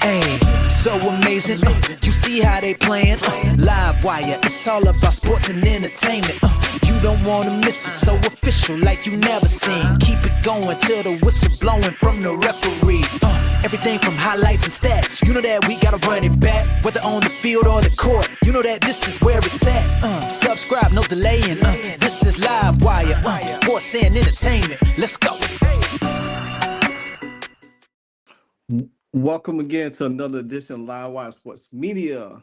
Hey, so amazing. You see how they playing? Live wire, it's all about sports and entertainment. You don't wanna miss it, so official like you never seen. Keep it going till the whistle blowing from the referee. Everything from highlights and stats. You know that we gotta run it back, whether on the field or the court. You know that this is where it's at. Subscribe, no delaying. This is Live Wire, sports and entertainment. Let's go. Welcome again to another edition of Live Wire Sports Media,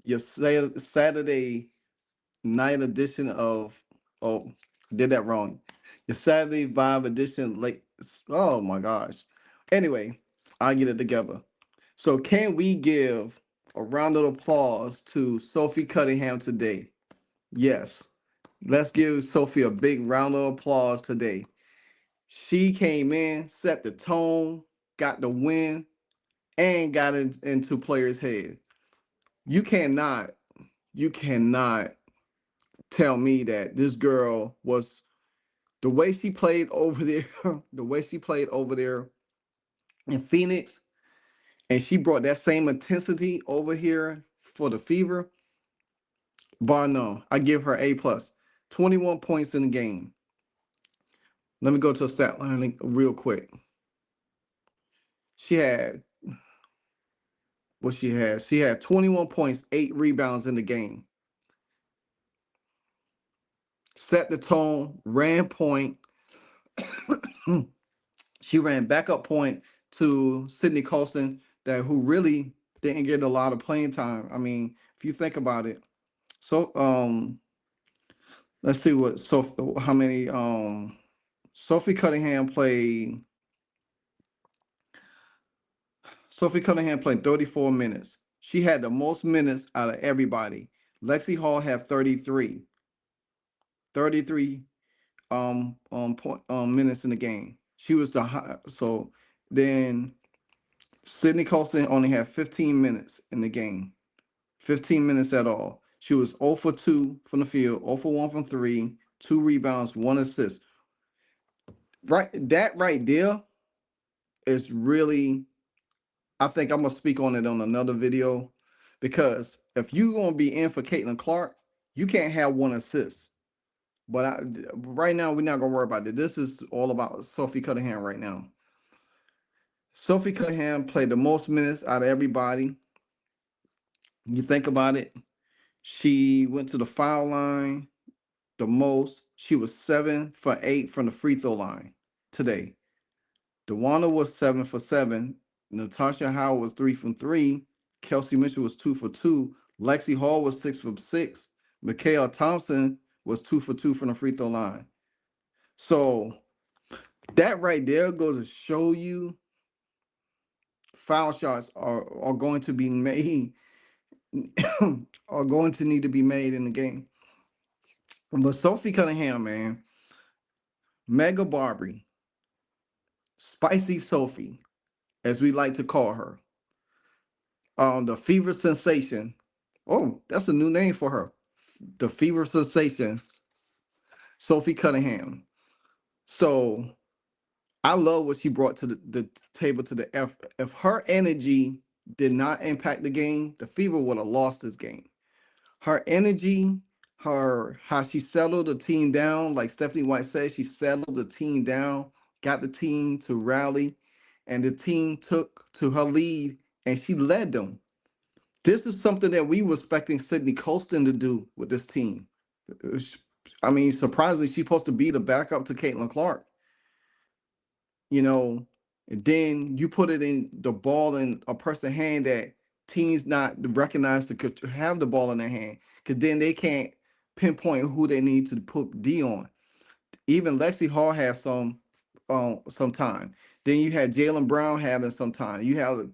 your Saturday night edition of, did that wrong. Your Saturday Vibe edition late, oh my gosh. Anyway, I'll get it together. So can we give a round of applause to Sophie Cunningham today? Yes, let's give Sophie a big round of applause today. She came in, set the tone, got the win, and got into players' head. You cannot tell me that this girl was the way she played over there, the way she played over there in Phoenix, and she brought that same intensity over here for the Fever. Bar none. I give her A plus. 21 points in the game. Let me go to a stat line real quick. She had what she had. She had 21 points, 8 rebounds in the game. Set the tone, ran point. She ran backup point to Sydney Colston, who really didn't get a lot of playing time. I mean, if you think about it. So let's see how many Sophie Cunningham played. Sophie Cunningham played 34 minutes. She had the most minutes out of everybody. Lexi Hall had 33. 33 minutes in the game. She was the high. So then Sydney Colston only had 15 minutes in the game. 15 minutes at all. She was 0 for 2 from the field, 0 for 1 from 3, 2 rebounds, 1 assist. Right, that right there is really, I think I'm gonna speak on it on another video, because if you're gonna be in for Caitlin Clark, you can't have 1 assist. But right now, we're not gonna worry about it. This is all about Sophie Cunningham right now. Sophie Cunningham played the most minutes out of everybody. You think about it, she went to the foul line the most. She was 7 for 8 from the free throw line today. DeWanda was 7 for 7. Natasha Howard was 3 from 3. Kelsey Mitchell was 2 for 2. Lexi Hall was 6 for 6. Mikhail Thompson was 2 for 2 from the free throw line. So that right there goes to show you foul shots are going to be made, are going to need to be made in the game. But Sophie Cunningham, man, Mega Barbie, Spicy Sophie, as we like to call her, the Fever Sensation. Oh, that's a new name for her. The Fever Sensation, Sophie Cunningham. So I love what she brought to the table to the F. If her energy did not impact the game, the Fever would have lost this game. Her energy, how she settled the team down, like Stephanie White said, she settled the team down, got the team to rally, and the team took to her lead, and she led them. This is something that we were expecting Sydney Colston to do with this team. I mean, surprisingly, she's supposed to be the backup to Caitlin Clark. And then you put it in the ball in a person's hand that teams not recognize to have the ball in their hand, because then they can't pinpoint who they need to put D on. Even Lexi Hall had some time. Then you had Jaylen Brown having some time. You had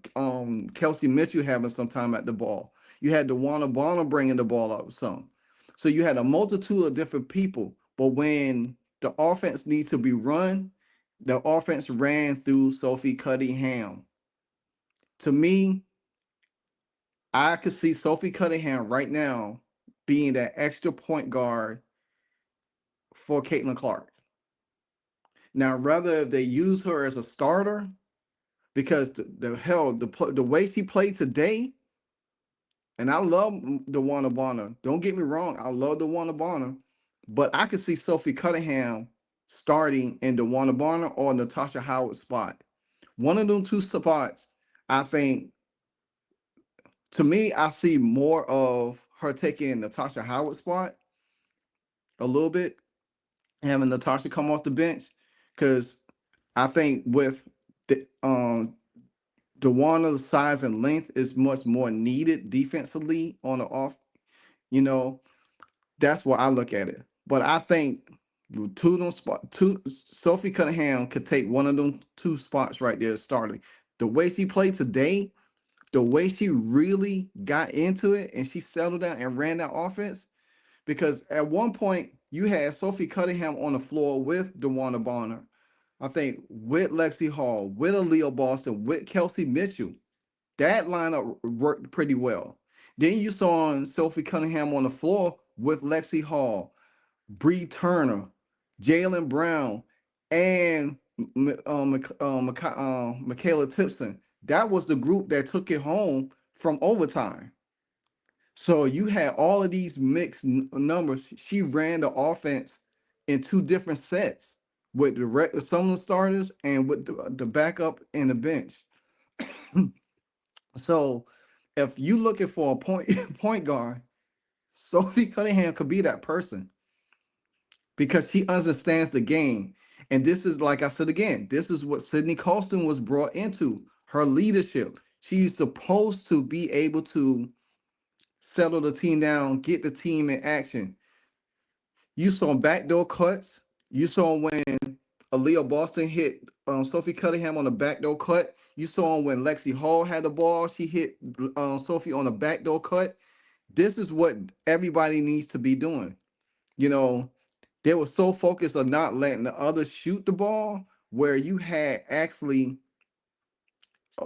Kelsey Mitchell having some time at the ball. You had DeWanda Bonner bringing the ball up some. So you had a multitude of different people. But when the offense needs to be run, the offense ran through Sophie Cunningham. To me, I could see Sophie Cunningham right now being that extra point guard for Caitlin Clark. Now, rather if they use her as a starter, because the way she played today, and I love DeWanna Bonner. Don't get me wrong, I love DeWanna Bonner, but I could see Sophie Cunningham starting in DeWanna Bonner or Natasha Howard's spot. One of them two spots, I think. To me, I see more of her taking Natasha Howard's spot a little bit, having Natasha come off the bench, because I think with DeWanna's size and length is much more needed defensively on the off. You know, that's where I look at it. But I think two Sophie Cunningham could take one of them two spots right there starting. The way she played today, the way she really got into it and she settled down and ran that offense, because at one point you had Sophie Cunningham on the floor with DeWanna Bonner, I think with Lexi Hall, with Aaliyah Boston, with Kelsey Mitchell. That lineup worked pretty well. Then you saw Sophie Cunningham on the floor with Lexi Hall, Bree Turner, Jalen Brown, and Michaela Tipson. That was the group that took it home from overtime. So you had all of these mixed numbers. She ran the offense in two different sets with some of the starters and with the backup and the bench. So if you looking for a point guard, Sophie Cunningham could be that person because she understands the game. And this is, like I said again, this is what Sydney Colston was brought into, her leadership. She's supposed to be able to settle the team down, get the team in action. You saw backdoor cuts. You saw when Aaliyah Boston hit Sophie Cunningham on the backdoor cut. You saw when Lexi Hall had the ball, she hit Sophie on the backdoor cut. This is what everybody needs to be doing. You know, they were so focused on not letting the others shoot the ball, where you had actually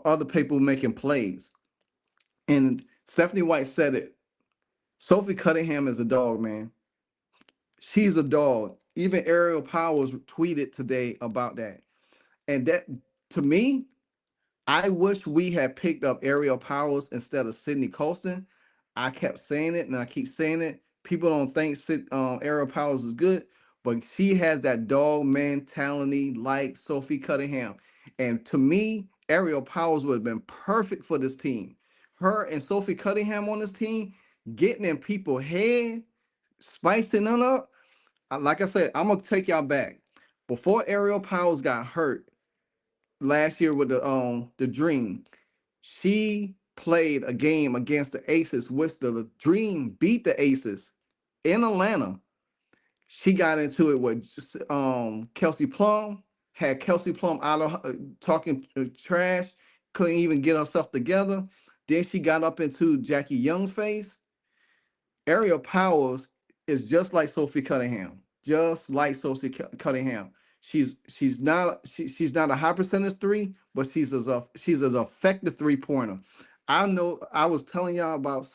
other people making plays. And Stephanie White said it. Sophie Cunningham is a dog, man. She's a dog. Even Ariel Powers tweeted today about that. And that, to me, I wish we had picked up Ariel Powers instead of Sydney Colston. I kept saying it and I keep saying it. People don't think Ariel Powers is good, but she has that dog mentality like Sophie Cunningham. And to me, Ariel Powers would have been perfect for this team. Her and Sophie Cunningham on this team, getting in people's head, spicing them up. Like I said, I'm gonna take y'all back. Before Ariel Powers got hurt last year with the Dream, she played a game against the Aces, which the Dream beat the Aces in Atlanta. She got into it with Kelsey Plum, had Kelsey Plum out of talking trash, couldn't even get herself together. Then she got up into Jackie Young's face. Ariel Powers is just like Sophie Cunningham, just like Sophie Cunningham. She's not a high percentage three, but she's an effective 3-pointer. I know I was telling y'all about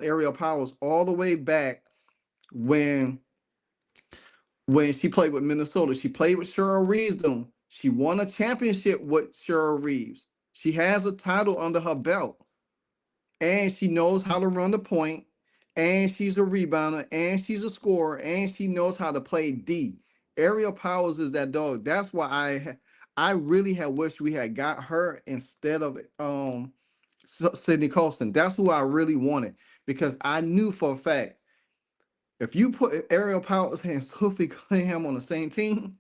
Ariel Powers all the way back when she played with Minnesota. She played with Cheryl Reeves. She won a championship with Cheryl Reeves. She has a title under her belt, and she knows how to run the point, and she's a rebounder, and she's a scorer, and she knows how to play D. Ariel Powers is that dog. That's why I really had wished we had got her instead of Sydney Colston. That's who I really wanted, because I knew for a fact if you put Ariel Powers and Sophie Cunningham on the same team,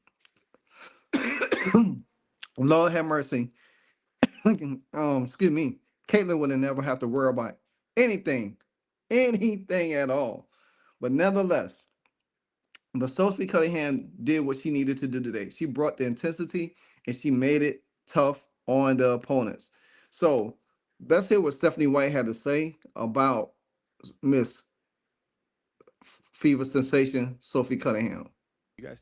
Lord have mercy. Excuse me, Caitlin would have never have to worry about anything at all. But nevertheless, but Sophie Cunningham did what she needed to do today. She brought the intensity and she made it tough on the opponents. So let's hear what Stephanie White had to say about Miss Fever Sensation Sophie Cunningham.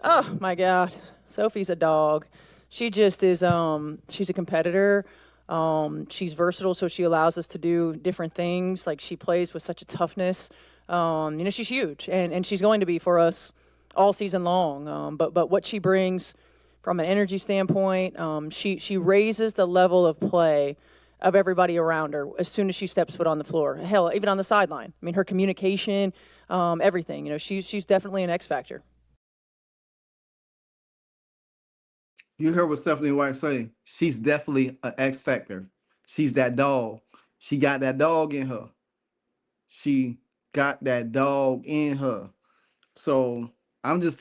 Oh my God, Sophie's a dog. She just is. She's a competitor. She's versatile, so she allows us to do different things. Like she plays with such a toughness. She's huge, and she's going to be for us all season long. But what she brings from an energy standpoint. She raises the level of play of everybody around her as soon as she steps foot on the floor. Hell, even on the sideline. I mean, her communication, everything. You know, she's definitely an X factor. You heard what Stephanie White say. She's definitely an X factor. She's that dog. She got that dog in her. She got that dog in her. So I'm just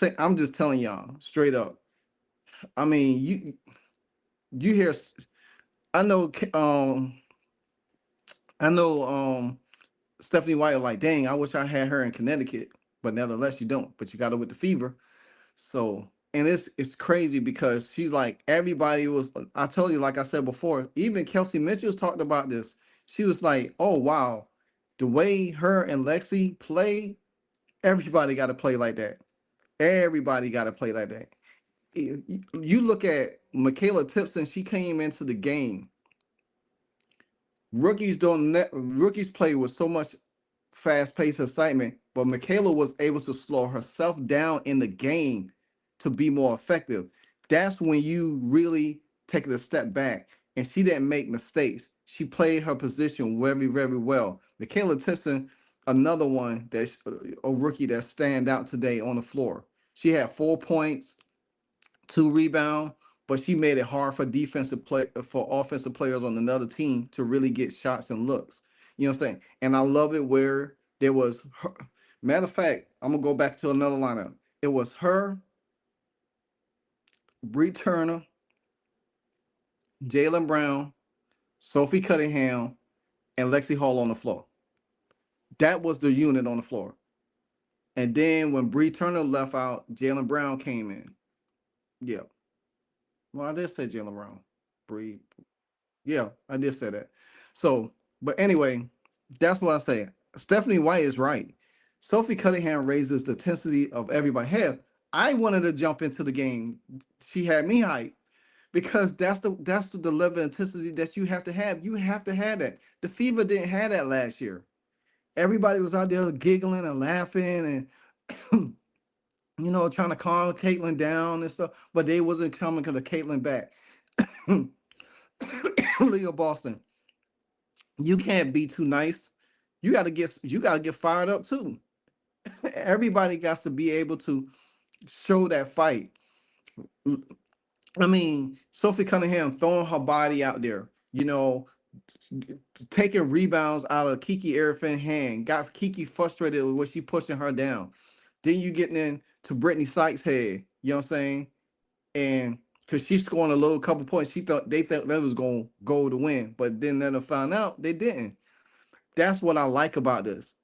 telling y'all straight up. I mean, you hear I know I know Stephanie White like, dang, I wish I had her in Connecticut, but nevertheless you don't. But you got her with the fever. So, and it's crazy because she's like, everybody was, I told you, like I said before, even Kelsey Mitchell's talked about this. She was like, oh wow, the way her and Lexi play, everybody got to play like that. Everybody got to play like that. You look at Michaela Tipson, she came into the game. Rookies play with so much fast-paced excitement, but Michaela was able to slow herself down in the game to be more effective. That's when you really take it a step back, and she didn't make mistakes. She played her position very, very well. Michaela Tipson, another one that's a rookie that stand out today on the floor. She had 4 points, 2 rebound, but she made it hard for offensive players on another team to really get shots and looks. You know what I'm saying? And I love it where there was her. Matter of fact, I'm gonna go back to another lineup. It was her, Bree Turner, Jalen Brown, Sophie Cunningham, and Lexi Hall on the floor. That was the unit on the floor. And then when Bree Turner left out, Jalen Brown came in. Yeah. Well, I did say Jalen Brown. Bree. Yeah, I did say that. So, but anyway, that's what I say. Stephanie White is right. Sophie Cunningham raises the intensity of everybody. Hell, I wanted to jump into the game. She had me hyped because that's the level of intensity that you have to have. You have to have that. The Fever didn't have that last year. Everybody was out there giggling and laughing and trying to calm Caitlyn down and stuff, but they wasn't coming to the Caitlyn back. Leo Boston, you can't be too nice. You gotta get fired up too. Everybody got to be able to show that fight. I mean, Sophie Cunningham throwing her body out there, taking rebounds out of Kiki Erifin hand, got Kiki frustrated with what she pushing her down. Then you getting into Brittany Sykes' head, you know what I'm saying? And because she's scoring a little couple points, they thought that was gonna go to win, but then they found out they didn't. That's what I like about this.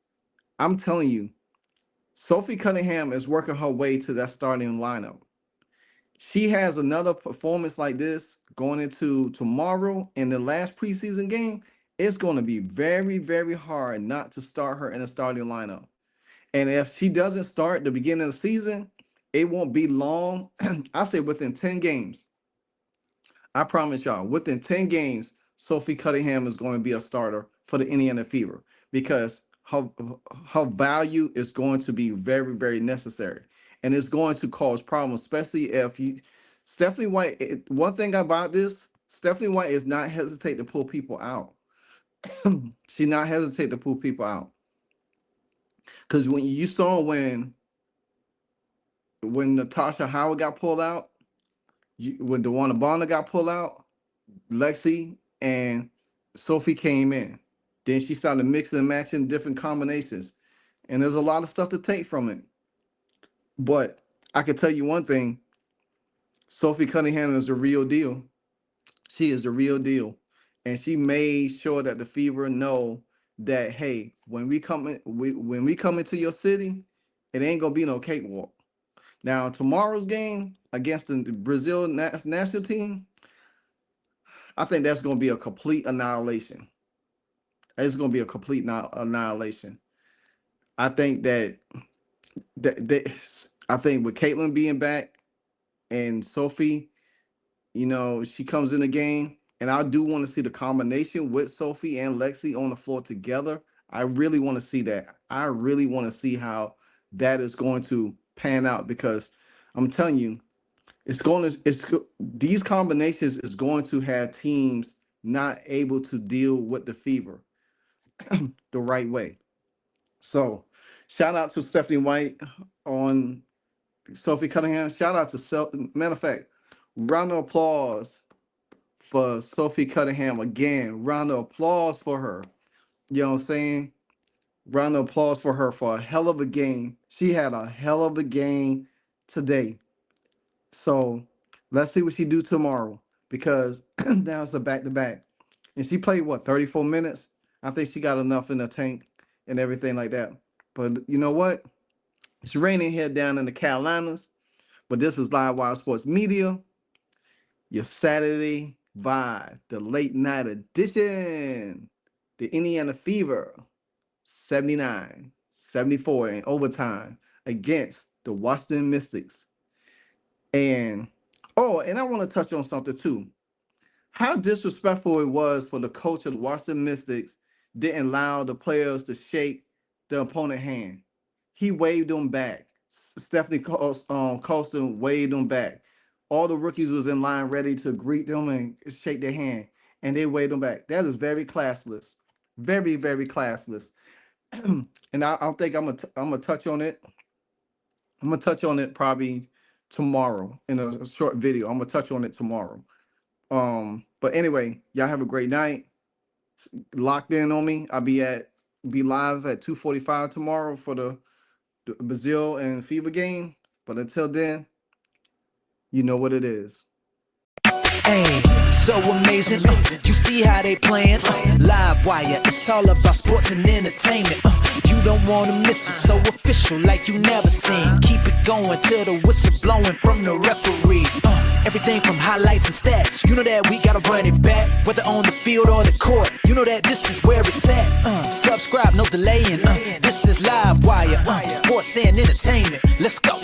I'm telling you, Sophie Cunningham is working her way to that starting lineup. She has another performance like this going into tomorrow in the last preseason game. It's going to be very, very hard not to start her in the starting lineup. And if she doesn't start the beginning of the season, it won't be long. I say within 10 games. I promise y'all, within 10 games, Sophie Cunningham is going to be a starter for the Indiana Fever because her value is going to be very, very necessary. And it's going to cause problems, especially if you Stephanie White. One thing about this, Stephanie White is not hesitate to pull people out. She not hesitate to pull people out. Because when you saw when Natasha Howard got pulled out, when DeWanna Bonner got pulled out, Lexi and Sophie came in. Then she started mixing and matching different combinations. And there's a lot of stuff to take from it. But I can tell you one thing, Sophie Cunningham is the real deal. She is the real deal. And she made sure that the Fever know that, hey, when we come into your city, it ain't gonna be no cakewalk. Now tomorrow's game against the Brazil national team, I think that's gonna be a complete annihilation. It's going to be a complete annihilation. I think I think with Caitlyn being back and Sophie, she comes in the game, and I do want to see the combination with Sophie and Lexi on the floor together. I really want to see that. I really want to see how that is going to pan out because I'm telling you, These combinations is going to have teams not able to deal with the fever the right way. So, shout out to Stephanie White on Sophie Cunningham. Shout out to matter of fact, round of applause for Sophie Cunningham again. Round of applause for her. You know what I'm saying? Round of applause for her for a hell of a game. She had a hell of a game today. So let's see what she do tomorrow because now it's a back to back. And she played what 34 minutes? I think she got enough in the tank and everything like that. But you know what? It's raining here down in the Carolinas. But this is Live Wire Sports Media, your Saturday vibe, the late night edition. The Indiana Fever, 79-74 in overtime against the Washington Mystics. And I want to touch on something too. How disrespectful it was for the coach of the Washington Mystics didn't allow the players to shake the opponent's hand. He waved them back. Stephanie Colston waved them back. All the rookies was in line ready to greet them and shake their hand, and they waved them back. That is very classless. Very, very classless. And I think I'm gonna touch on it. I'm gonna touch on it probably tomorrow in a short video. I'm gonna touch on it tomorrow. But anyway, y'all have a great night. Locked in on me. I'll be live at 2:45 tomorrow for the Brazil and Fever game. But until then, you know what it is. Hey, so amazing. You see how they playing? Live wire, it's all about sports and entertainment. You don't wanna miss it, so official like you never seen. Keep it going till the whistle blowing from the referee. Everything from highlights and stats. You know that we gotta run it back, whether on the field or the court. You know that this is where it's at. Subscribe, no delaying. This is Live Wire, sports and entertainment. Let's go.